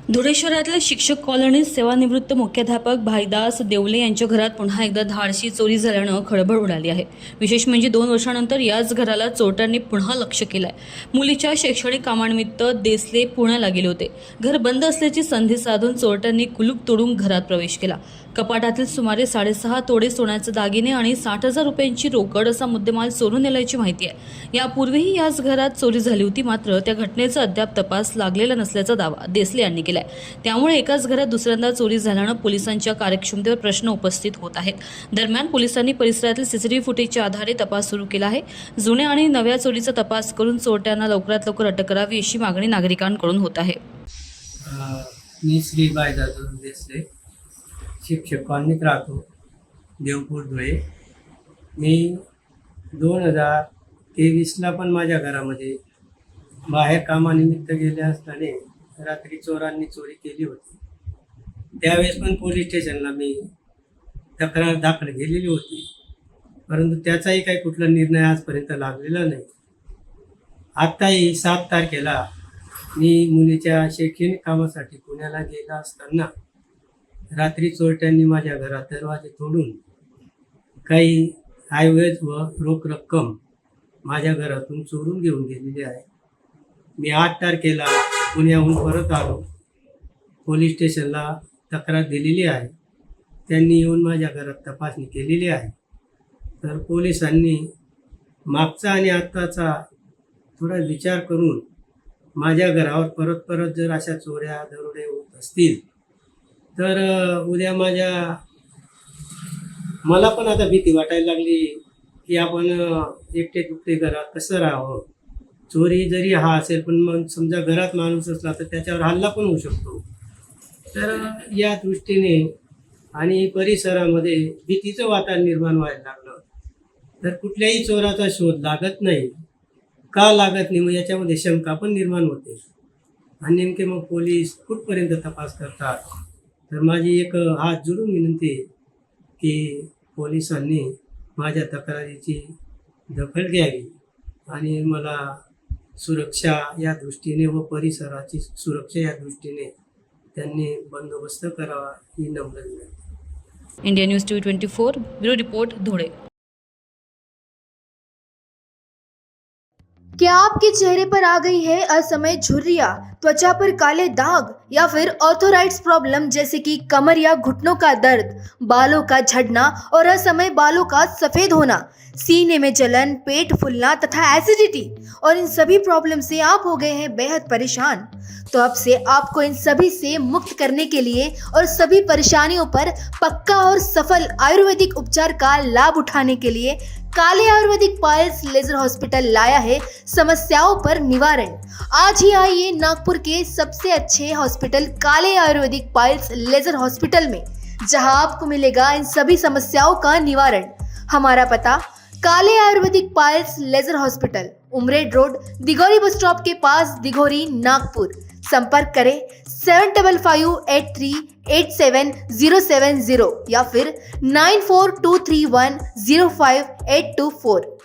धुळे शहरातल्या शिक्षक कॉलनीत सेवानिवृत्त मुख्याध्यापक भाईदास देवले यांच्या घरात पुन्हा एकदा धाडसी चोरी झाल्यानं खळबळ उडाली आहे। विशेष म्हणजे 2 वर्षांनंतर याच घराला चोरट्यांनी पुन्हा लक्ष केलंय। मुलीच्या शैक्षणिक कामानिमित्त देसले पुण्याला गेले होते। घर बंद असल्याची संधी साधून चोरट्यांनी कुलूप तोडून घरात प्रवेश केला। कपाटातील सुमारे 6.5 तोळे सोन्याचे दागिने आणि 60,000 रुपयांची रोकड असा मुद्देमाल चोरून नेल्याची माहिती आहे। यापूर्वीही याच घरात चोरी झाली होती, मात्र त्या घटनेचा अद्याप तपास लागलेला नसल्याचा दावा देसले यांनी केला। त्यामुळे एकाच घरात दुसऱ्यांदा चोरी झाल्यानं पोलिसांच्या कार्यक्षमतेवर प्रश्न उपस्थित होत आहेत। दरम्यान पोलिसांनी परिसरातील सीसीटीव्ही फुटेजच्या आधारे तपास सुरू केला आहे। जुन्या आणि नव्या चोरीचा तपास करून चोरट्यांना लवकरात लवकर अटक करावी अशी मागणी नागरिकांकडून होत आहे। मी श्री भाईदास देसले, शिक्षक कॉलनीत राहतो, देवपूर धुळे। मी 2023ला पण माझ्या घरामध्ये बाहेर कामानिमित्त गेले असताना रात्री चोरांनी चोरी केली होती। त्यावेळेस पण पोलीस स्टेशनला मी तक्रार दाखल केलेली होती, परंतु त्याचाही काही कुठला निर्णय आजपर्यंत लागलेला नाही। आत्ताही 7 तारखेला मी मुलीच्या शैक्षणिक कामासाठी पुण्याला गेला असताना रात्री चोरट्यांनी माझ्या घरात दरवाजे तोडून काही ऐवज व रोख रक्कम माझ्या घरातून चोरून घेऊन गेलेली आहे। मी 8 तारखेला पुण्याहून परत आलो, पोलीस स्टेशनला तक्रार दिलेली आहे। त्यांनी येऊन माझ्या घरात तपासणी केलेली आहे। तर पोलिसांनी मागचा आणि आत्ताचा थोडा विचार करून माझ्या घरावर परत परत जर अशा चोऱ्या दरोडे होत असतील तर उद्या मला पण आता भीती वाटायला लागली की आपण एकटे दुकटे घरात कसं राहावं। चोरी जरी हा असेल, पण मग समजा घरात माणूस असला तर त्याच्यावर हल्ला पण होऊ शकतो। तर या दृष्टीने आणि परिसरामध्ये भीतीचं वातावरण निर्माण व्हायला लागलं। तर कुठल्याही चोराचा शोध लागत नाही, का लागत नाही, मग याच्यामध्ये शंका पण निर्माण होते आणि नेमके मग पोलीस कुठपर्यंत तपास करतात। तर माझी एक हात जोडून विनंती आहे की पोलिसांनी माझ्या तक्रारीची दखल घ्यावी आणि मला सुरक्षा या दृष्टीने व परिसराची सुरक्षा या दृष्टीने त्यांनी बंदोबस्त करावा ही नम्र विनंती। India news 24 bureau report Dhule. क्या आपके चेहरे पर आ गई है असमय झुर्रियां, त्वचा पर काले दाग या फिर ऑर्थोराइड्स प्रॉब्लम जैसे कि कमर या घुटनों का दर्द, बालों का झड़ना और असमय बालों का सफेद होना, सीने में जलन, पेट फूलना तथा एसिडिटी और इन सभी प्रॉब्लम से आप हो गए हैं बेहद परेशान? तो अब से आपको इन सभी से मुक्त करने के लिए और सभी परेशानियों पर पक्का और सफल आयुर्वेदिक उपचार का लाभ उठाने के लिए काले आयुर्वेदिक पायल्स लेजर हॉस्पिटल लाया है समस्याओं पर निवारण। आज ही आइए नागपुर के सबसे अच्छे हॉस्पिटल काले आयुर्वेदिक पायल्स लेजर हॉस्पिटल में, जहां आपको मिलेगा इन सभी समस्याओं का निवारण। हमारा पता Kale Ayurvedic piles laser hospital, Umred road, Dighori bus stop के पास, दिघोरी, नागपुर। संपर्क करें 7553837070 या फिर 9423105824।